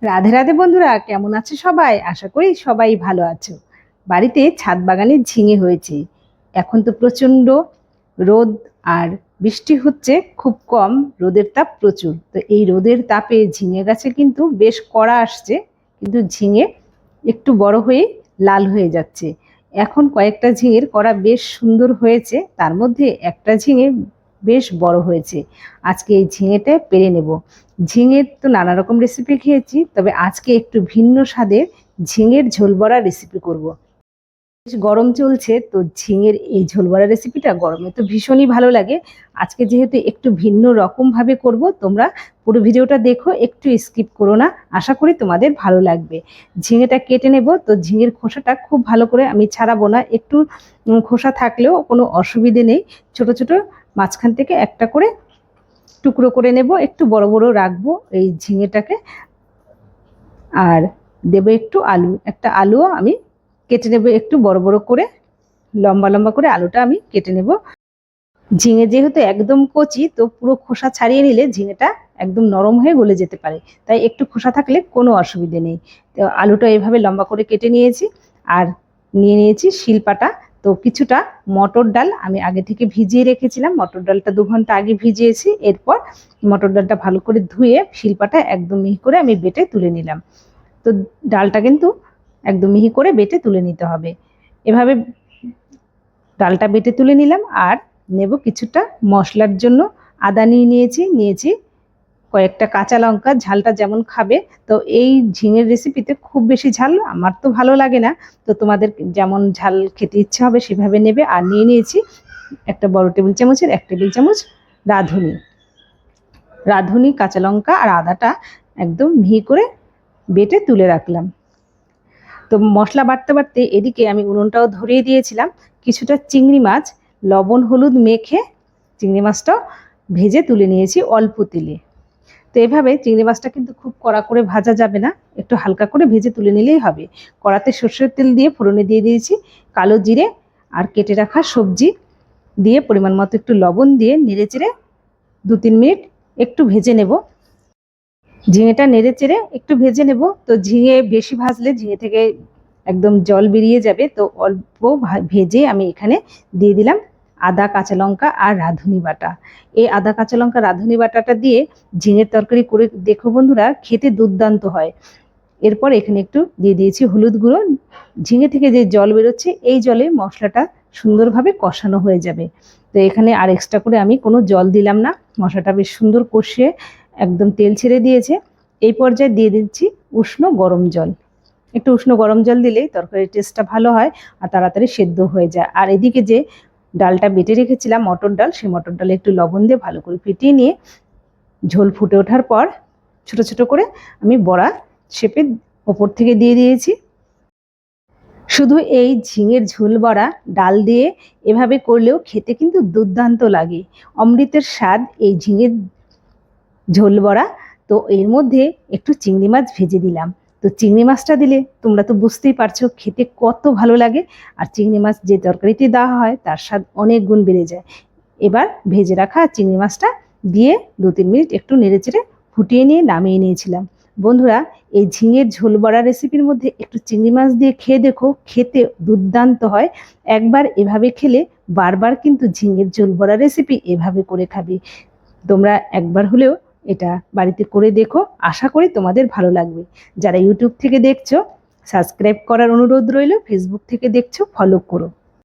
রাধে রাধে বন্ধুরা, কেমন আছো সবাই? আশা করি সবাই ভালো আছো। বাড়িতে ছাদ বাগানে ঝিঙে হয়েছে। এখন তো প্রচণ্ড রোদ আর বৃষ্টি হচ্ছে খুব কম, রোদের তাপ প্রচুর। তো এই রোদের তাপে ঝিঙে গাছে কিন্তু বেশ কড়া আসছে, কিন্তু ঝিঙে একটু বড় হয়ে লাল হয়ে যাচ্ছে। এখন কয়েকটা ঝিঙের কড়া বেশ সুন্দর হয়েছে, তার মধ্যে একটা ঝিঙে বেশ বড় হয়েছে। আজকে এই ঝিঙেটা পেরে নেব। ঝিঙের তো নানা রকম রেসিপি খেয়েছি, তবে আজকে একটু ভিন্ন স্বাদের ঝিঙের ঝোল বড়া রেসিপি করব। বেশ গরম চলছে, তো ঝিঙের এই ঝোল বড়া রেসিপিটা গরমে তো ভীষণই ভালো লাগে। আজকে যেহেতু একটু ভিন্ন রকম ভাবে করব, তোমরা পুরো ভিডিওটা দেখো, একটু স্কিপ করো না। আশা করি তোমাদের ভালো লাগবে। ঝিঙেটা কেটে নেব। তো ঝিঙের খোসাটা খুব ভালো করে আমি ছাড়াবো না, একটু খোসা থাকলেও কোনো অসুবিধে নেই। ছোট ছোট মাঝখান থেকে একটা করে টুকরো করে নেব, একটু বড় বড় রাখবো এই ঝিঙেটাকে। আর দেবো একটু আলু, একটা আলুও আমি কেটে নেব একটু বড় বড় করে, লম্বা লম্বা করে আলুটা আমি কেটে নেব। ঝিঙে যেহেতু একদম কচি, তো পুরো খোসা ছাড়িয়ে নিলে ঝিঙেটা একদম নরম হয়ে গলে যেতে পারে, তাই একটু খোসা থাকলে কোনো অসুবিধে নেই। তো আলুটা এভাবে লম্বা করে কেটে নিয়েছি। আর নিয়ে নিয়েছি শিলপাটা। তো কিছুটা মটর ডাল আমি আগে থেকে ভিজিয়ে রেখেছিলাম, মটর ডালটা 2 ঘন্টা আগে ভিজিয়েছি। এরপর মটর ডালটা ভালো করে ধুয়ে শিলপাটা একদম মিহি করে আমি বেটে তুলে নিলাম। তো ডালটা কিন্তু একদম মিহি করে বেটে তুলে নিতে হবে। এভাবে ডালটা বেটে তুলে নিলাম। আর নেব কিছুটা মশলার জন্য আদা নিয়েছি কয়েকটা কাঁচা লঙ্কা, ঝালটা যেমন খাবে। তো এই ঝিঙের রেসিপিতে খুব বেশি ঝাল আমার তো ভালো লাগে না, তো তোমাদের যেমন ঝাল খেতে ইচ্ছা হবে সেভাবে নেবে। আর নিয়েছি একটা বড় টেবিল চামচের 1 টেবিল চামচ রাঁধুনি কাঁচা লঙ্কা আর আদাটা একদম মিহি করে বেটে তুলে রাখলাম। তো মশলা বাটতে বাটতে এদিকে আমি উনুনটাও ধরিয়ে দিয়েছিলাম। কিছুটা চিংড়ি মাছ লবণ হলুদ মেখে চিংড়ি মাছটাও ভেজে তুলে নিয়েছি অল্প তেলে। তো এভাবে চিংড়ি মাছটা কিন্তু খুব কড়া করে ভাজা যাবে না, একটু হালকা করে ভেজে তুলে নিলেই হবে। কড়াতে সর্ষের তেল দিয়ে ফোড়নে দিয়ে দিয়েছি কালো জিরে আর কেটে রাখা সবজি দিয়ে পরিমাণ মতো একটু লবণ দিয়ে নেড়েচেড়ে 2-3 মিনিট একটু ভেজে নেব। ঝিঙেটা নেড়ে চেড়ে একটু ভেজে নেব। তো ঝিঙে বেশি ভাজলে ঝিঙে থেকে একদম জল বেরিয়ে যাবে, তো অল্প ভেজে আমি এখানে দিয়ে দিলাম আদা কাঁচা লঙ্কা আর রাঁধুনি বাটা। এই আদা কাঁচা লঙ্কা রাঁধুনি বাটাটা দিয়ে ঝিঙের তরকারি করে দেখো বন্ধুরা, খেতে দুর্দান্ত হয়। এরপর এখানে একটু দিয়ে দিয়েছি হলুদ গুঁড়ো। ঝিঙে থেকে যে জল বেরোচ্ছে এই জলে মশলাটা সুন্দরভাবে কষানো হয়ে যাবে। তো এখানে আর এক্সট্রা করে আমি কোনো জল দিলাম না, মশলাটা বেশ সুন্দর কষিয়ে একদম তেল ছেড়ে দিয়েছে। এই পর্যায়ে দিয়ে দিচ্ছি উষ্ণ গরম জল। একটু উষ্ণ গরম জল দিলেই তরকারির টেস্টটা ভালো হয় আর তাড়াতাড়ি সেদ্ধ হয়ে যায়। আর এদিকে যে ডালটা বেটে রেখেছিলাম মটর ডাল, সেই মটর ডালে একটু লবণ দিয়ে ভালো করে ফিটিয়ে নিয়ে ঝোল ফুটে ওঠার পর ছোট ছোট করে আমি বড়া শেপে ওপর থেকে দিয়ে দিয়েছি। শুধু এই ঝিঙের ঝোল বড়া ডাল দিয়ে এভাবে করলেও খেতে কিন্তু দুর্দান্ত লাগে, অমৃতের স্বাদ এই ঝিঙের ঝোল বড়া। তো এর মধ্যে একটু চিংড়ি মাছ ভেজে দিলাম। তো চিংড়ি মাছটা দিলে তোমরা তো বুঝতেই পারছো খেতে কত ভালো লাগে। আর চিংড়ি মাছ যে তরকারিতে দেওয়া হয় তার স্বাদ অনেক গুণ বেড়ে যায়। এবার ভেজে রাখা চিংড়ি মাছটা দিয়ে 2-3 মিনিট একটু নেড়েচেড়ে ফুটিয়ে নিয়ে নামিয়ে নিয়েছিলাম। বন্ধুরা, এই ঝিঙের ঝোল বড়া রেসিপির মধ্যে একটু চিংড়ি মাছ দিয়ে খেয়ে দেখো, খেতে দুর্দান্ত হয়। একবার এভাবে খেলে বারবার কিন্তু ঝিঙের ঝোল বড়া রেসিপি এভাবে করে খাবে। তোমরা একবার হলেও এটা বাড়িতে করে দেখো, আশা করি তোমাদের ভালো লাগবে। যারা ইউটিউব থেকে দেখছো সাবস্ক্রাইব করার অনুরোধ রইল, ফেসবুক থেকে দেখছো ফলো করো।